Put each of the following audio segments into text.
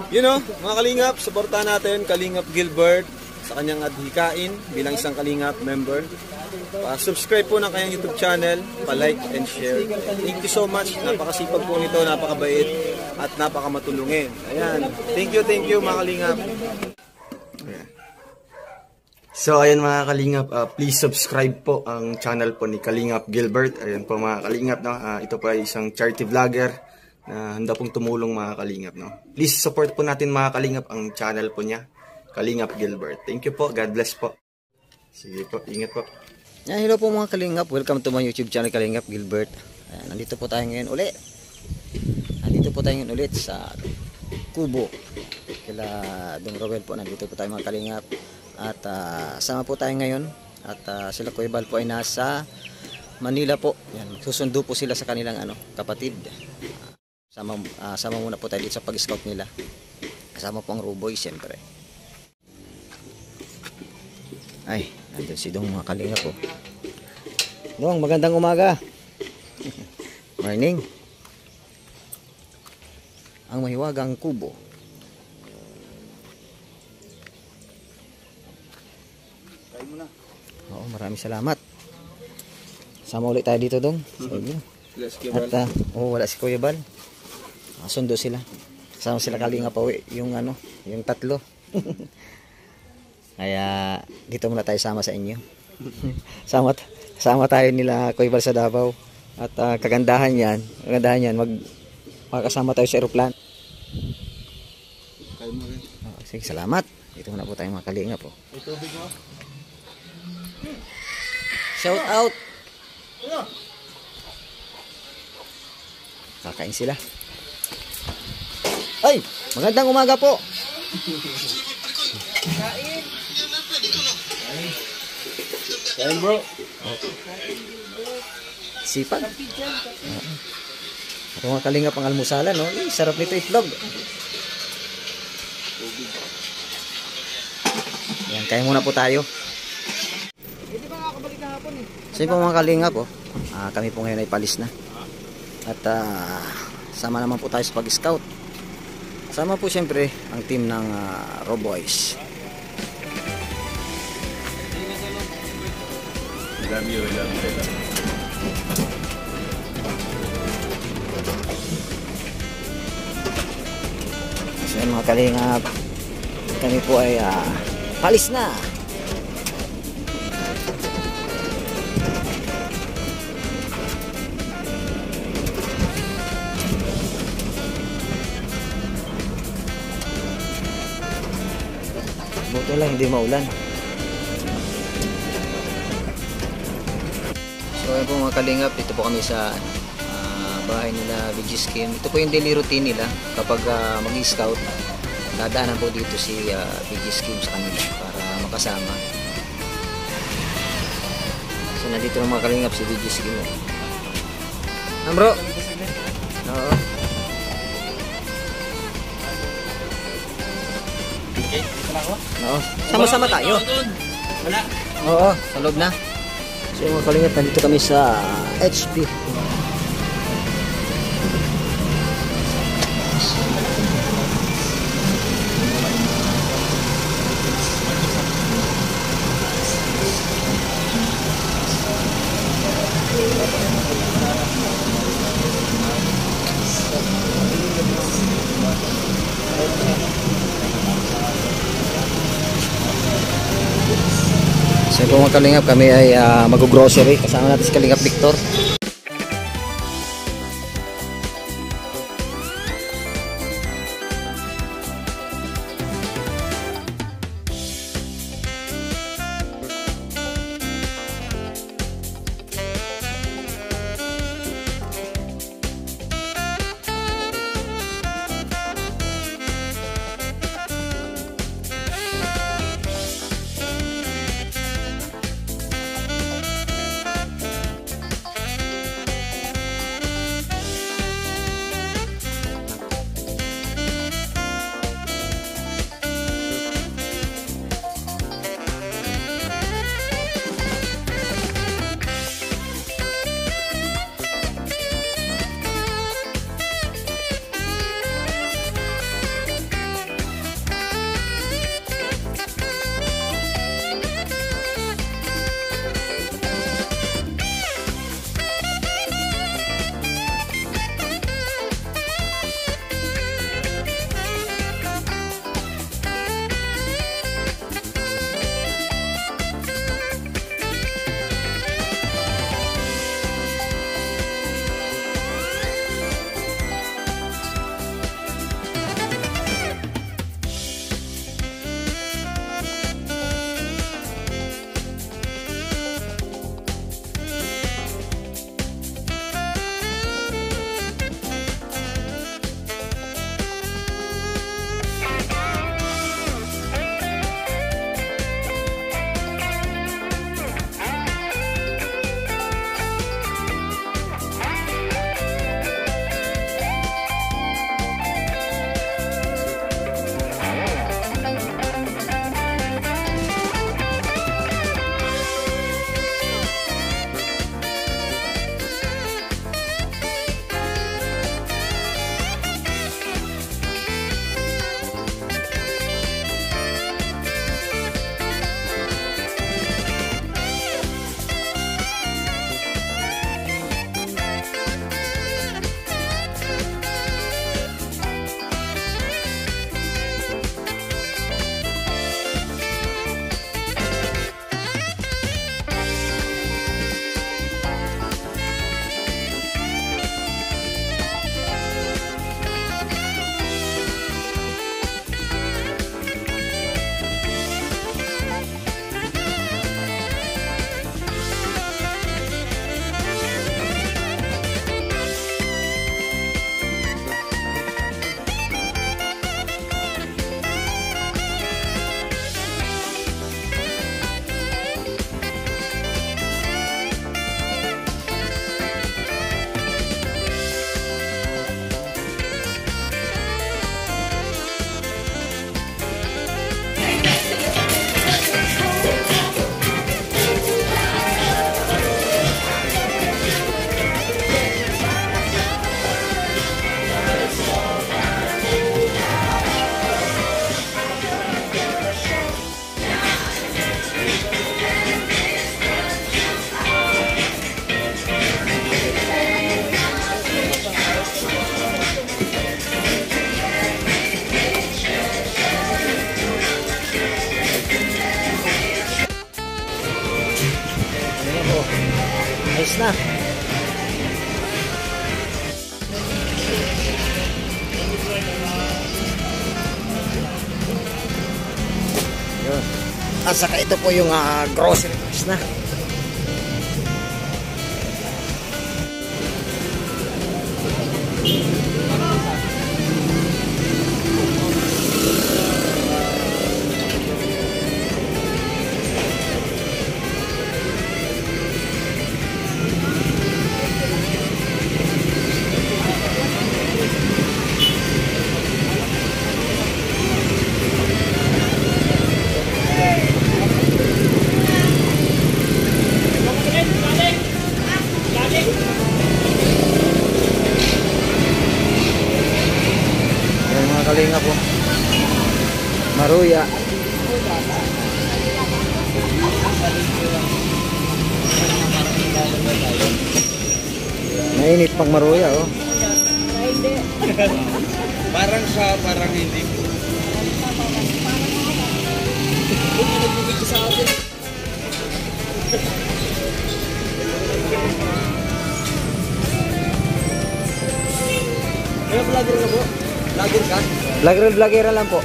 You know, mga kalingap, supportahan natin Kalingap Gilbert sa kanyang adhikain bilang isang Kalingap member. Subscribe po ng kanyang YouTube channel, pa-like and share. Thank you so much. Napakasipag po nito, napakabait at napakamatulungin. Ayan. Thank you mga Kalingap. So ayan mga Kalingap, please subscribe po ang channel po ni Kalingap Gilbert. Ayan po mga Kalingap, no? Ito po ay isang charity vlogger na handa pong tumulong mga Kalingap, no? Please support po natin mga Kalingap ang channel po niya, Kalingap Gilbert. Thank you po, God bless po. Sige po, ingat po. Hello po mga Kalingap, welcome to my YouTube channel Kalingap Gilbert. Ayan, nandito po tayo ngayon ulit. Ulit sa Kubo. Kila Dong Rowel po, nandito po tayo mga Kalingap. At sama po tayo ngayon. At sila Kuya Bal po ay nasa Manila po. Yan, susundo po sila sa kanilang kapatid. Sama muna po tayo dito sa pag-scout nila. Kasama po ang Ruboy siyempre. Ay, nandun si Dong mga Kalingap po. Dong, magandang umaga. Morning. Ang mahiwagang kubo. Oo, maraming salamat. Sama ulit tayo dito, Dong. At wala si Kuya Bal. Sundo sila. Kasama sila Kalingap pa yung yung tatlo. Kaya dito muna tayo sama sa inyo. Sama tayo nila Kuya Bal sa Davao. At kagandahan yan, makakasama tayo sa aeroplano. Sige, salamat. Dito muna po tayo mga Kalingap po. Shout out. Kakain sila. Ay, magandang umaga po. Kain bro. Sipag. Ito mga Kalingap ang almusalan, no? Sarap nito itlog. Yan, kain muna po tayo. So yun po mga Kalingap, kami po ngayon ay palis na. At sama naman po tayo sa pag-scout. Sama po siyempre ang team ng Roboys. So yun mga Kalingap, kami po ay palis na. Buto lang hindi maulan. So ayun po mga Kalingap, dito po kami sa bahay nila VG Scheme. Ito po yung daily routine nila kapag mag-scout. Dadaanan po dito si VG Scheme sa kanila para makasama. So nandito ng mga Kalingap si VG Scheme. Bro? Oo. Oo. Sama-sama tayo. Wala. Oo, sa loob na. So mga Kalingap, nandito kami sa HP. So po mga Kalingap, kami ay mag-grocery. Kasama natin si Kalingap Victor. At saka ito po yung grocery box na. Kalinga po. Maruya. Mainit pang maruya, oh. Parang siya, parang hindi. Ano vlogger ka po? Vlogger ka? Vlogger lang po.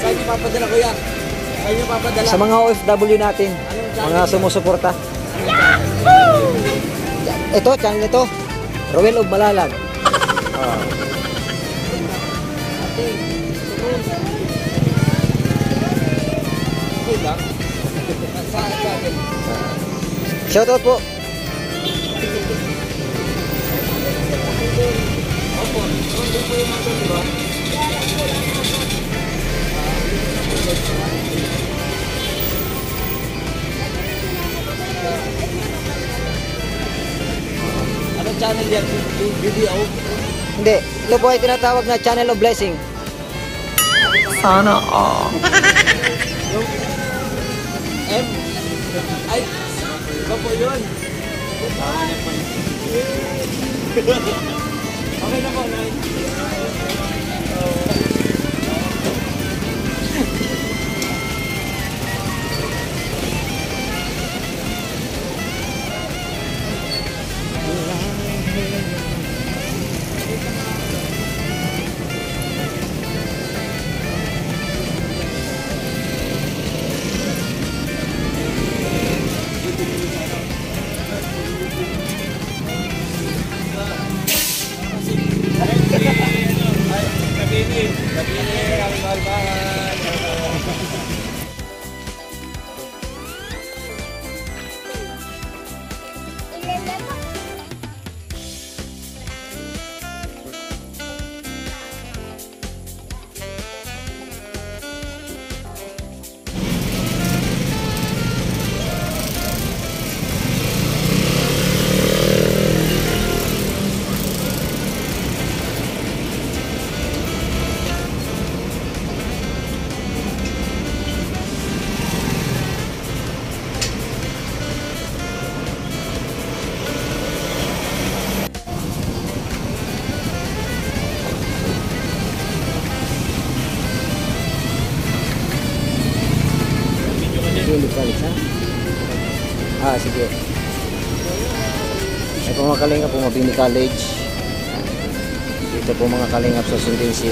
Saan niyo papadala, kuya? Saan niyo papadala? Sa mga OFW natin, mga sumusuporta. Ito, channel ito. Rowel of Malalag. Shoutout po. Anong channel yan? Video? Hindi, ito po ay tinatawag na Channel of Blessing. Sana all. M? Ay, iba po yun. Okay na po, Nay. Sige. Ay po mga kalingap po, Mabini College. Dito po mga kalingap, susundin si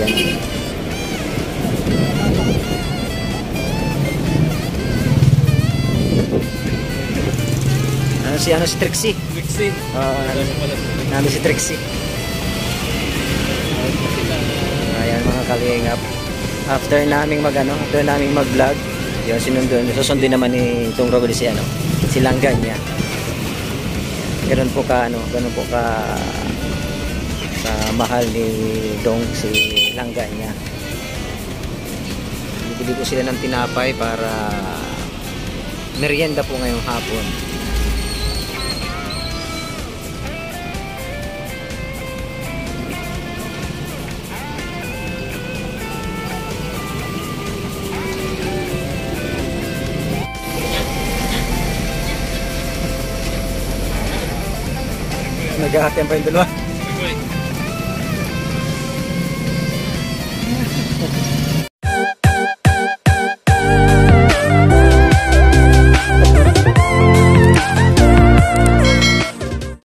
si Trixie. Trixie. Nandun si Trixie. Ayan mga kalingap. After naming mag-vlog, yun susundin naman ni itong Robert si Langgan niya. Ganun po ka mahal ni Dong si Langgan niya. Bibili po sila ng tinapay para merienda po ngayong hapon. Naghahatin pa yung dalawa.